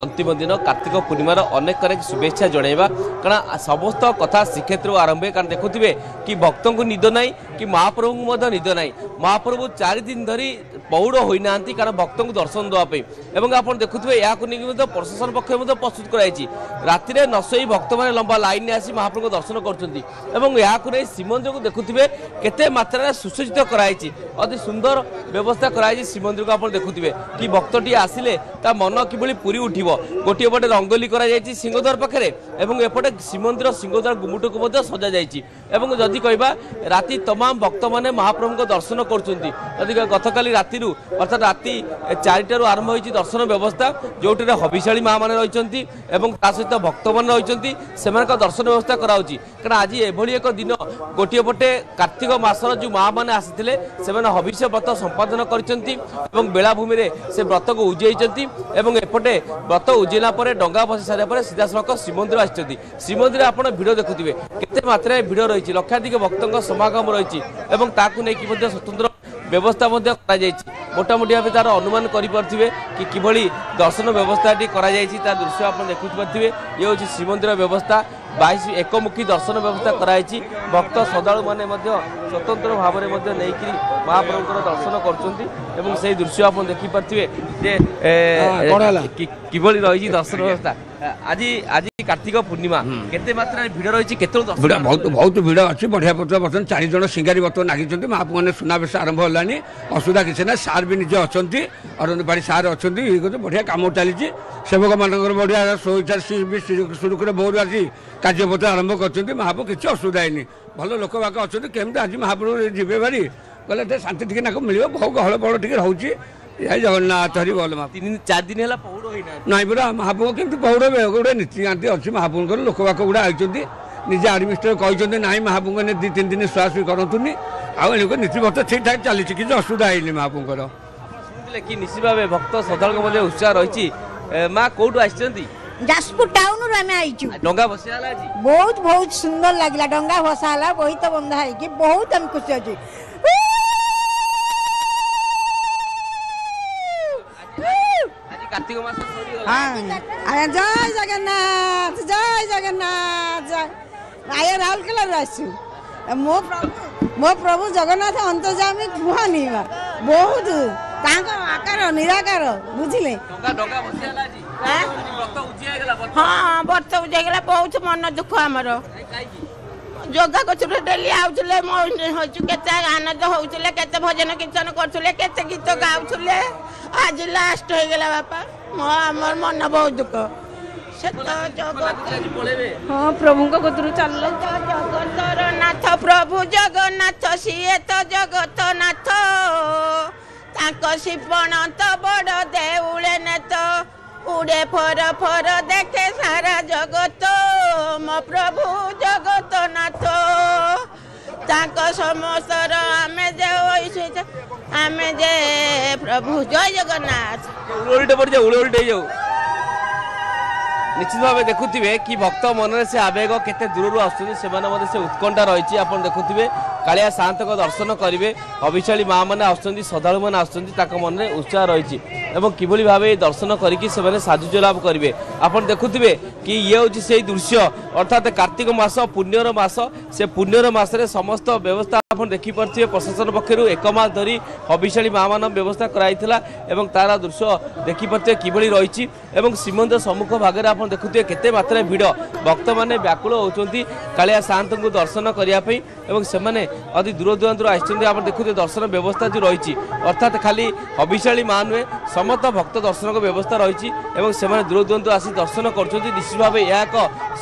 अंतिम दिन कार्तिक पूर्णिमार अनेक अनेक शुभेच्छा जनइबा कारण समस्त कथा श्रीक्षेत्र आरंभ है कारण देखुए कि भक्तों को निद ना कि महाप्रभु को निद ना महाप्रभु 4 दिन धरी पौड़ होना कारण भक्तों को दर्शन देवाई और आप देखुए या प्रशासन पक्ष प्रस्तुत कराई राति नशोई भक्त मैंने लंबा लाइन आसी महाप्रभु दर्शन कर श्रीमंदिर को देखुए केते मात्रा सुसज्जित कराई अति सुंदर व्यवस्था कराई श्रीमंदिर को आप देखुए कि भक्तटी आसिले मन कि पूरी उठ गोटे पटे रंगोली करा सिंहद्वार पाखे एपटे श्रीमंदिर सिंहद्वार गुमुट को सजा जदि कहवा राति तमाम भक्त मैंने महाप्रभु को दर्शन कर गतकाली राति अर्थात राति 4टारू आरंभ होती दर्शन व्यवस्था जो हविशाड़ी माँ मैंने रही सहित भक्त मैंने रही से दर्शन व्यवस्था कराऊँगी कारण आज एभली एक दिन गोटे पटे कार्तिक मासर जो माँ मैंने आसी हविष्य व्रत संपादन कर बेलाभूमि से व्रत को उजेई एपटे व्रत उजेला डंगा बसी सारा सीधा सड़क श्रीमंदिर आसती श्रीमंदिर आप भिड़ देखुए केते मात्रा भिड़ रही लक्षाधिक भक्तों समागम रही स्वतंत्र व्यवस्था मोटामोटी भाव तार अनुमान करें कि किभली दर्शन व्यवस्था दृश्य आप देखुपे ये हूँ श्रीमंदिर व्यवस्था 22 एकमुखी दर्शन व्यवस्था कराई भक्त श्रद्धालु मैंने स्वतंत्र भाव में नहीं महाप्रभु दर्शन कर से दृश्य आप देखिपे किभली रही दर्शन व्यवस्था आज आज कार्तिक पूर्णिमा केते मात्रा भिड़ रही बहुत भिड़ अच्छी बढ़िया बर्तमान 4 जन सिंगारी बर्तमान लगी महाप्रभु मैंने सुनावेश आरंभ होलानी असुविधा किसी ना सार भी निजे अच्छा अरविंद पाड़ी सार अच्छा बढ़िया कम चली सेवक मान बढ़िया सुरुखुरे भोर आसी कार्यपत्र आरंभ कर महाप्रभु किसी असुविधा है भल लोक बाक अच्छा केमती आज महाप्रभु जी भारी गले शांति टी मिले बहुत गहल बड़ टे रोचे जय जगन्नाथ हरि बोल 4 दिन है पौड़ होना ना पूरा महाप्रभु केमती पौड़े गोटे नीतिकांति अच्छी महाप्रभु लोक बाक गुड़ा आते निजे आडमिनिस्ट्रेटर कहते ना महाप्रभु ने 2-3 दिन शुआशुई करूनी आगे नीतिमत ठीक ठाक चली किसी असुविधा है महाप्रभुर कि निश्चित भाव भक्त श्रद्धा उत्साह रही माँ कौटू आसी जाजपुर टाउन डंगा भसा बहुत बहुत सुंदर लगला डंगा भसा बहुत बंधा है बहुत हम खुशी अच्छी कार्तिक मास जय जगन्नाथ जय जगन्नाथ आया राउरकेला मो प्रभु जगन्नाथ अंतर्जामी कहनी बहुत आकार निराकार बुझे हाँ व्रत उजाइगला बहुत मन दुख आमर जोगा कचुरे डेली आउले केते आनंद होउले केते भजन कीर्तन करथुले केते गीत गाउथुले आज लास्ट हो गला बापा हमर मन बहुत दुख से तो जगत हाँ प्रभु को कतरु चल जगतर नाथ प्रभु जगन्नाथ सीए तो जगत नाथ ताको शिपण तो बड़ देउले ने तो उड़े फर फर देखे सारा जगत मो प्रभु जगत नाथ ताको समस्तर आमे जे आमे जे प्रभु जय जगन्नाथ उलटे पड़ जाओ उलटे जाओ निश्चित भाव देखुए कि भक्त मन से आवेग केते दूर आसुसे उत्कंठा रही आप देखुए कालिया सात को दर्शन करेंगे हविशाड़ी माँ मैंने आसुँच श्रद्धालु मैंने आसुँच मन में उत्साह रही किभली भाव दर्शन करके साजुज्य लाभ करेंगे आप देखुए कि ये हूँ से दृश्य अर्थात कार्तिक मास पुण्यर मास से पुण्यर मसरे समस्त व्यवस्था आप देखिपे प्रशासन पक्षर 1 मास धरी हविशाड़ी माँ मान व्यवस्था कराई तार दृश्य देखिपे किभली रही श्रीमंदिर सम्मुख भाग में आप देखुए केते मात्रा भिड़ भक्त मैंने व्याकुल होती कालिया सात को दर्शन करने से अति दूर दूरांतर आप देखुए दर्शन व्यवस्था जो रही अर्थात खाली हविशाड़ी माँ नुहे समस्त भक्त दर्शन को व्यवस्था रही दूर दूरांतर आसी दर्शन कर निश्चित भाव यह एक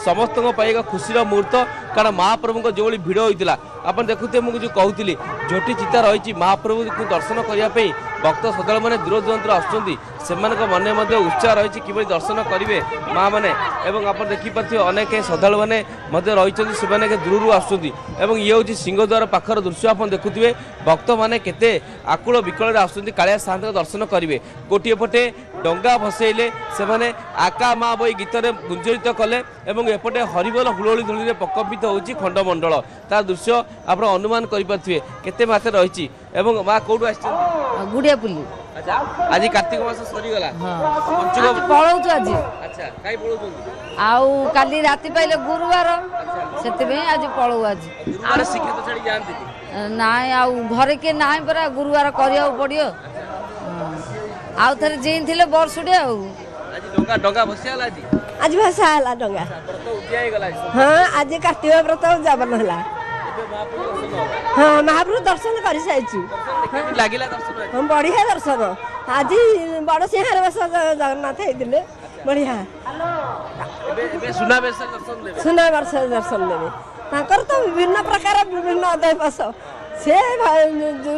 समस्त एक खुशी मुहूर्त कारण महाप्रभु जो भिड़ होता आप देखुए मुझे कहती झोटी चिता रही महाप्रभु को दर्शन करने भक्त श्रद्धालु मैंने दूर दूरांतर आसुँच मन में उत्साह रही कि दर्शन करेंगे माँ मैंने आप देखिपे अनेक श्रद्धालु मैंने रही से दूर आसुँच ये हूँ सिंहद्वार पाखर दृश्य आप देखुए भक्त मैंने केते आकुल विकल आसुँच कालिया सात दर्शन करेंगे गोटे पटे डंगा भसैले से आका माँ बई गीत गुंजरित कले एपटे हरिबोल हुलुली धूली प्रकम्पित होची खंडमंडल तार दृश्य आप अनुमान करें केते मात्रा रही एवं माँ कौटू आछन गुड़िया पुली अच्छा आज कार्तिक मास सरी गला पंचुक पलौचु आज अच्छा काई पळौछन आउ काली राति पाइले गुरुवार सेते आज पलौ आज गुरुवार शिक्षित छाड़ी जानती नाई आउ घरे के नाई परा गुरुवार करिया पड़ियो आउ थरे जेन थिले बरसुडे आउ आज डंगा डंगा भसियाला आज भाषा है डंगा व्रत उद्याय गला हाँ आज कार्तिक व्रत उद्यापन है हाँ महाप्रभु दर्शन कर लागिला दर्शन हम बढ़िया दर्शन आज बड़ सिंहार बस जगन्नाथ होते बढ़िया सुना बेस दर्शन देबे सुना वर्ष दर्शन देवे ताकर तो विभिन्न प्रकार विभिन्न अदयपस से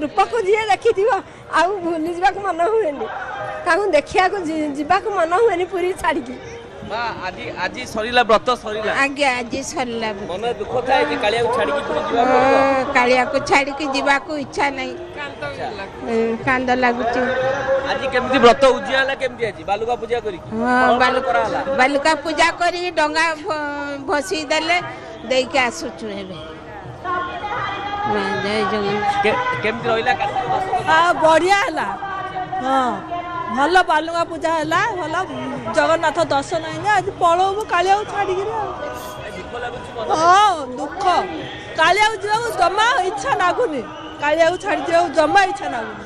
रूप को जी देखी आउ भूली जाक मन हुए देखा जाक मन हुए पूरी छाड़ी आज आज सरीला व्रत सरीला आज्ञा आज सरला मन दुख थाए जे कालिया को छाड़ी की पूरी जीवा कालिया को छाड़ी की जीवा को इच्छा नहीं कांद लागुची आज केमती व्रत उजियाला केमती आज बालुका पूजा करी बालुका पूजा करी डंगा भसी देले देई के आसुछु हेबे जय जगन्नाथ केमती रहिला कार्तिक मास हाँ बढ़िया है हाँ भल बालुका पूजा है भल जगन्नाथ दर्शन है आज पलौ कालिया छाड़ी हाँ दुख कालिया जा जमा इच्छा नागुनि कालिया छाड़ी जमा इच्छा नागुनि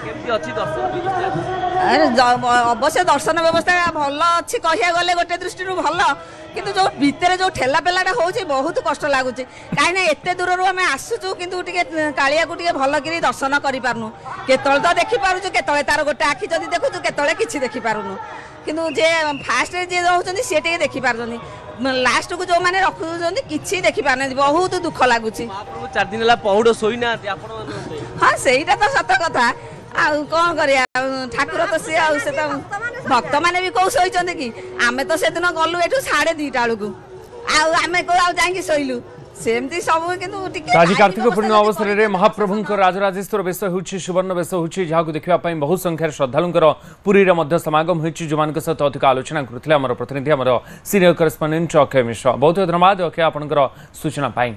केमती अछि दर्शन अरे अवश्य दर्शन व्यवस्था भल अच्छी कहिया गले गोटे दृष्टि भल किंतु जो भितर जो ठेला पेलाटा होउछि बहुत कष्ट लागुछि काईना एते दूरରୁ ଆମେ आसुछु किंतु टिके कालिया को टिके भल करी दर्शन करि पारनु केतळ तो देखि पारुछु केतळे तार गोटे आखि जदी देखुछु केतळे किछि देखि पारुनु किंतु जे फास्ट रे जे रहउछन्ती से टिके देखि पारछन्ती लास्ट को जो माने रखुछन्ती किछि देखि पारने बहुत दुख लागुछि महाप्रभु 4 दिन ला पहुड़ सोइना आपण हां सेईटा तो सत कथा आउ कौन करिया ठाकुर तो सी आउ से तो भक्त माने भी कौ सोइचंदे कि आमे तो से दिन गलु एठू 2:30 टाळकू आउ आमे को आउ जांगी सोइलु सेमती सब किंतु टिके आज कार्तिक पूर्णिमा अवसर में महाप्रभुंकर राजराजेश्वर बेश होछि सुवर्ण बेश होछि जहां देखिबा पई बहुत संख्यार श्रद्धालुंकर पुरी रे मध्य समागम होछि जो मानक सहित अधिक आलोचना करथिले हमर प्रतिनिधि हमर सीनियर करेस्पोंडेंट अक्षय मिश्र बहुत धन्यवाद अक्षय आपनकर सूचना पाई।